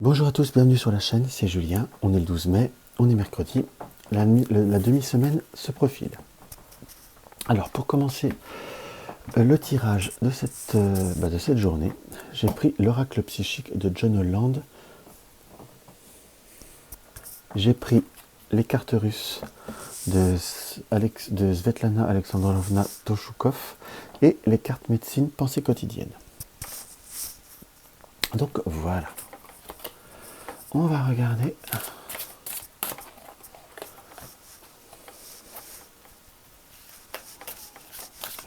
Bonjour à tous, bienvenue sur la chaîne, c'est Julien, on est le 12 mai, on est mercredi, la demi-semaine se profile. Alors pour commencer le tirage de cette journée, j'ai pris l'oracle psychique de John Holland, j'ai pris les cartes russes de Svetlana Alexandrovna Toshukov et les cartes médecine pensée quotidienne. Donc voilà, on va regarder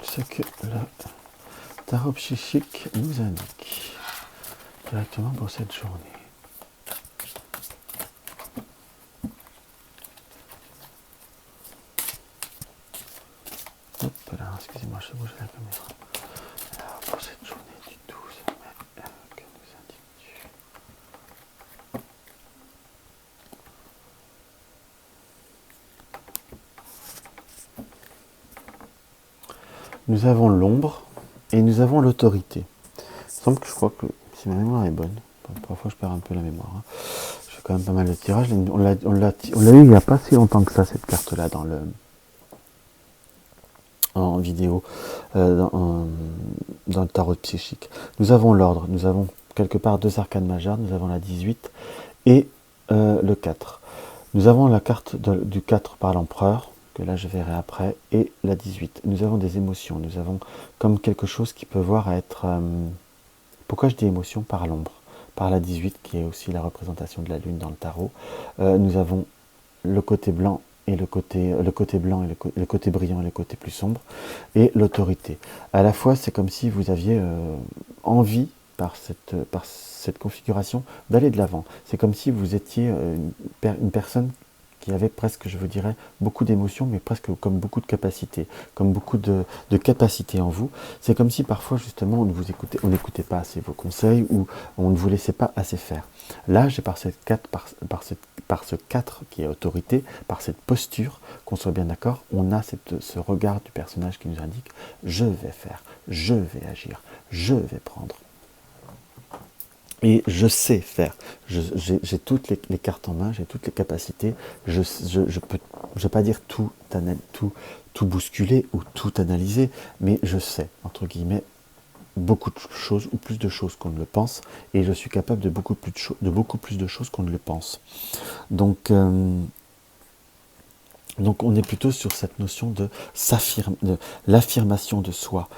ce que le tarot psychique nous indique directement pour cette journée. Hop là, excusez-moi, je bouge la caméra. Alors, pour cette journée du 12 mai, que nous indique-tu? Nous avons l'ombre et nous avons l'autorité. Il semble que je crois que si ma mémoire est bonne, parfois je perds un peu la mémoire. Je fais quand même pas mal de tirages. On l'a eu il n'y a pas si longtemps que ça, cette carte-là, en vidéo, dans le tarot psychique. Nous avons l'ordre, nous avons quelque part deux arcanes majeures, nous avons la 18 et le 4. Nous avons la carte du 4 par l'empereur, que là je verrai après, et la 18. Nous avons des émotions, nous avons comme quelque chose qui peut voir être... pourquoi je dis émotion? Par l'ombre, par la 18 qui est aussi la représentation de la lune dans le tarot. Nous avons le côté blanc et le côté blanc et le côté brillant et le côté plus sombre, et l'autorité. À la fois, c'est comme si vous aviez envie, par cette configuration, d'aller de l'avant. C'est comme si vous étiez une personne qui avait presque, je vous dirais, beaucoup d'émotions, mais presque comme beaucoup de capacités, comme beaucoup de capacités en vous. C'est comme si parfois, justement, on n'écoutait pas assez vos conseils ou on ne vous laissait pas assez faire. Là, j'ai par ce 4 qui est autorité, par cette posture, qu'on soit bien d'accord, on a ce regard du personnage qui nous indique « je vais faire, je vais agir, je vais prendre ». Et je sais faire, j'ai toutes les cartes en main, j'ai toutes les capacités, je peux, je vais pas dire tout bousculer ou tout analyser, mais je sais, entre guillemets, beaucoup de choses ou plus de choses qu'on ne le pense, et je suis capable de beaucoup plus de choses qu'on ne le pense. Donc on est plutôt sur cette notion de l'affirmation de soi,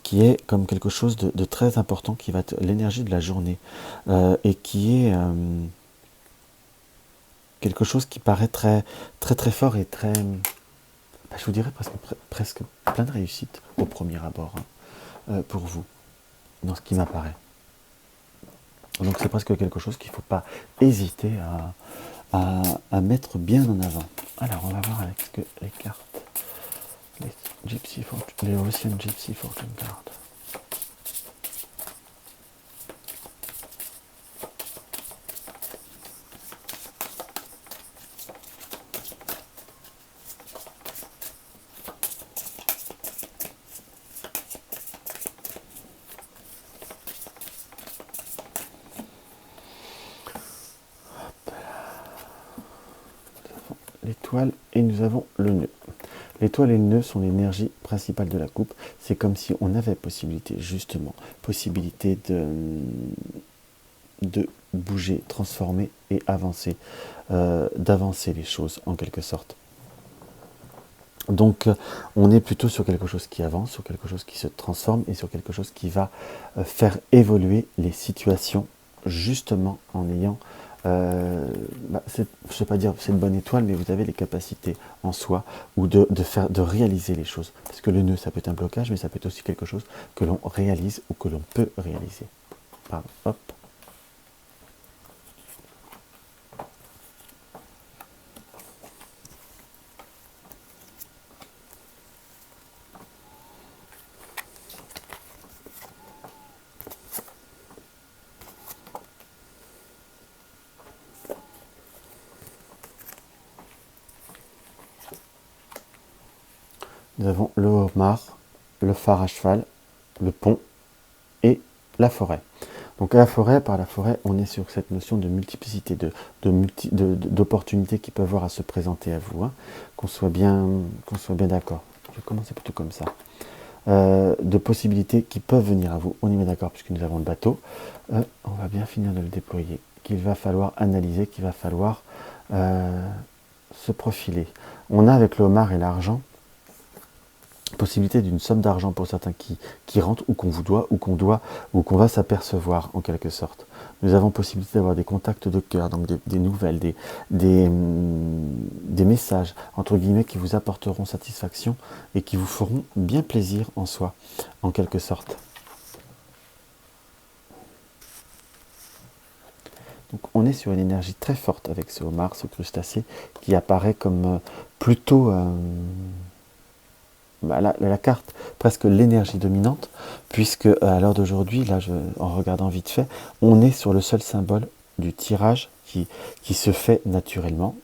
qui est comme quelque chose de très important, qui va être l'énergie de la journée, et qui est quelque chose qui paraît très fort et très, je vous dirais presque plein de réussite au premier abord, hein, pour vous, dans ce qui m'apparaît. Donc c'est presque quelque chose qu'il ne faut pas hésiter à mettre bien en avant. Alors on va voir avec les cartes, les Russian Gypsy Fortune Card. L'étoile et nous avons le nœud. L'étoile et le nœud sont l'énergie principale de la coupe. C'est comme si on avait possibilité, justement, possibilité de bouger, transformer et avancer, d'avancer les choses en quelque sorte. Donc on est plutôt sur quelque chose qui avance, sur quelque chose qui se transforme et sur quelque chose qui va faire évoluer les situations, justement en ayant, je ne vais pas dire c'est une bonne étoile, mais vous avez les capacités en soi ou de réaliser les choses. Parce que le nœud, ça peut être un blocage, mais ça peut être aussi quelque chose que l'on réalise ou que l'on peut réaliser. Pardon, hop. Nous avons le homard, le phare à cheval, le pont et la forêt. Donc à la forêt, par la forêt, on est sur cette notion de multiplicité, d'opportunités qui peuvent avoir à se présenter à vous, hein, qu'on soit bien d'accord. Je vais commencer plutôt comme ça. De possibilités qui peuvent venir à vous. On y met d'accord puisque nous avons le bateau. On va bien finir de le déployer. Qu'il va falloir analyser, qu'il va falloir se profiler. On a avec le homard et l'argent possibilité d'une somme d'argent pour certains qui rentrent ou qu'on vous doit ou qu'on va s'apercevoir en quelque sorte. Nous avons possibilité d'avoir des contacts de cœur, donc des nouvelles, des messages entre guillemets qui vous apporteront satisfaction et qui vous feront bien plaisir en soi, en quelque sorte. Donc on est sur une énergie très forte avec ce homard, ce crustacé qui apparaît comme plutôt la carte, presque l'énergie dominante, puisque à l'heure d'aujourd'hui, là, en regardant vite fait, on est sur le seul symbole du tirage qui se fait naturellement,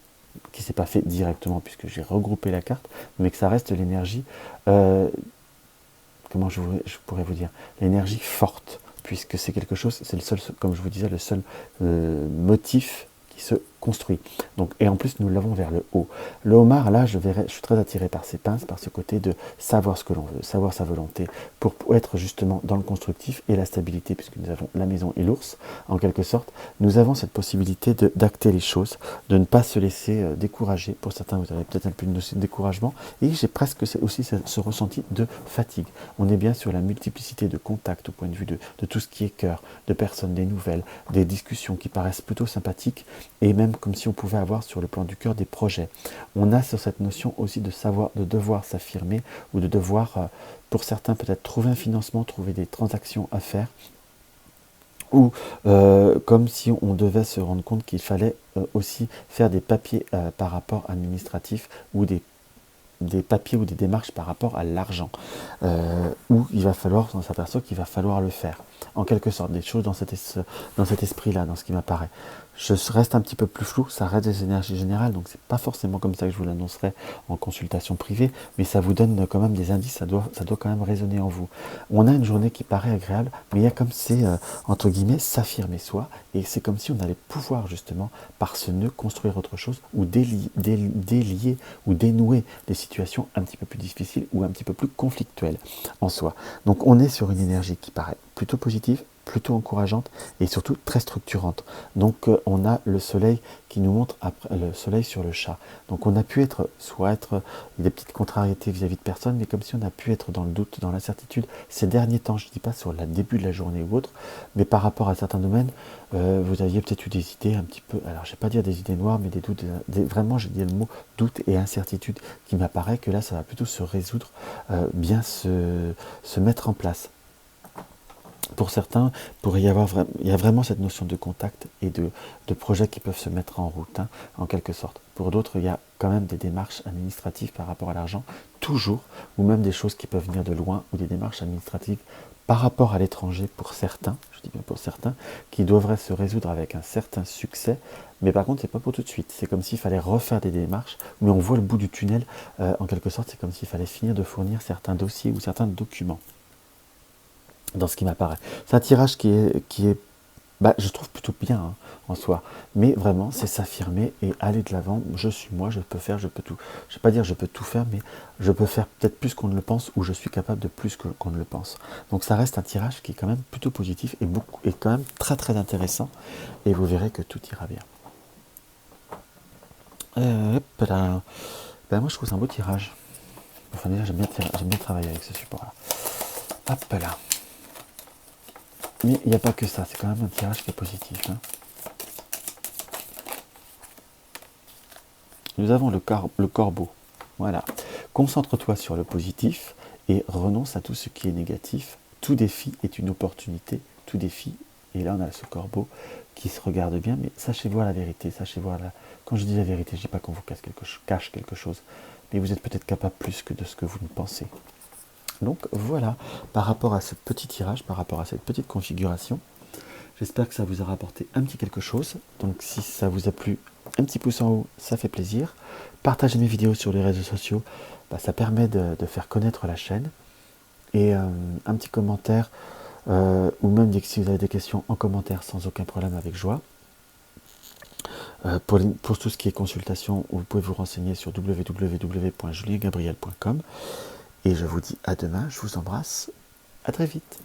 qui ne s'est pas fait directement, puisque j'ai regroupé la carte, mais que ça reste l'énergie, comment je pourrais vous dire, l'énergie forte, puisque c'est quelque chose, c'est le seul, comme je vous disais, le seul motif qui se construit. Donc, et en plus, nous l'avons vers le haut. Le homard, là, je suis très attiré par ses pinces, par ce côté de savoir ce que l'on veut, savoir sa volonté, pour être justement dans le constructif et la stabilité, puisque nous avons la maison et l'ours, en quelque sorte. Nous avons cette possibilité d'acter les choses, de ne pas se laisser décourager. Pour certains, vous avez peut-être un peu une notion de découragement, et j'ai presque aussi ce ressenti de fatigue. On est bien sur la multiplicité de contacts au point de vue de tout ce qui est cœur, de personnes, des nouvelles, des discussions qui paraissent plutôt sympathiques, et même comme si on pouvait avoir sur le plan du cœur des projets. On a sur cette notion aussi de devoir s'affirmer ou de devoir, pour certains peut-être trouver un financement, trouver des transactions à faire, ou comme si on devait se rendre compte qu'il fallait aussi faire des papiers par rapport administratif ou des papiers ou des démarches par rapport à l'argent, où il va falloir, on s'aperçoit qu'il va falloir le faire, en quelque sorte, des choses dans cet esprit-là, dans ce qui m'apparaît. Je reste un petit peu plus flou, ça reste des énergies générales, donc c'est pas forcément comme ça que je vous l'annoncerai en consultation privée, mais ça vous donne quand même des indices, ça doit quand même résonner en vous. On a une journée qui paraît agréable, mais il y a comme c'est, entre guillemets, s'affirmer soi, et c'est comme si on allait pouvoir justement, par ce nœud, construire autre chose, ou délier ou dénouer des situations un petit peu plus difficiles ou un petit peu plus conflictuelles en soi. Donc on est sur une énergie qui paraît plutôt positive, plutôt encourageante et surtout très structurante. Donc on a le soleil qui nous montre après, le soleil sur le chat. Donc on a pu être des petites contrariétés vis-à-vis de personnes, mais comme si on a pu être dans le doute, dans l'incertitude ces derniers temps. Je ne dis pas sur le début de la journée ou autre, mais par rapport à certains domaines, vous aviez peut-être eu des idées un petit peu, alors je ne vais pas dire des idées noires, mais des doutes, vraiment j'ai dit le mot doute et incertitude qui m'apparaît que là ça va plutôt se résoudre, bien se mettre en place. Pour certains, il y a vraiment cette notion de contact et de projets qui peuvent se mettre en route, hein, en quelque sorte. Pour d'autres, il y a quand même des démarches administratives par rapport à l'argent, toujours, ou même des choses qui peuvent venir de loin, ou des démarches administratives par rapport à l'étranger pour certains, je dis bien pour certains, qui devraient se résoudre avec un certain succès, mais par contre, c'est pas pour tout de suite. C'est comme s'il fallait refaire des démarches, mais on voit le bout du tunnel, en quelque sorte, c'est comme s'il fallait finir de fournir certains dossiers ou certains documents. Dans ce qui m'apparaît. C'est un tirage qui est je trouve plutôt bien, hein, en soi. Mais vraiment, c'est s'affirmer et aller de l'avant. Je suis moi, je peux faire, je peux tout. Je ne vais pas dire je peux tout faire, mais je peux faire peut-être plus qu'on ne le pense ou je suis capable de plus qu'on ne le pense. Donc ça reste un tirage qui est quand même plutôt positif et quand même très très intéressant. Et vous verrez que tout ira bien. Hop là. Moi je trouve c'est un beau tirage. Enfin déjà j'aime bien travailler avec ce support-là. Hop là. Mais il n'y a pas que ça, c'est quand même un tirage qui est positif, hein. Nous avons le corbeau. Voilà. Concentre-toi sur le positif et renonce à tout ce qui est négatif. Tout défi est une opportunité. Tout défi. Et là, on a ce corbeau qui se regarde bien, mais sachez voir la vérité. Quand je dis la vérité, je ne dis pas qu'on vous cache quelque chose. Mais vous êtes peut-être capable plus que de ce que vous ne pensez. Donc voilà, par rapport à ce petit tirage, par rapport à cette petite configuration, j'espère que ça vous aura apporté un petit quelque chose. Donc si ça vous a plu, un petit pouce en haut, ça fait plaisir. Partagez mes vidéos sur les réseaux sociaux, ça permet de faire connaître la chaîne. Et un petit commentaire, ou même si vous avez des questions en commentaire, sans aucun problème, avec joie. Pour tout ce qui est consultation, vous pouvez vous renseigner sur www.juliengabriel.com. Et je vous dis à demain, je vous embrasse, à très vite.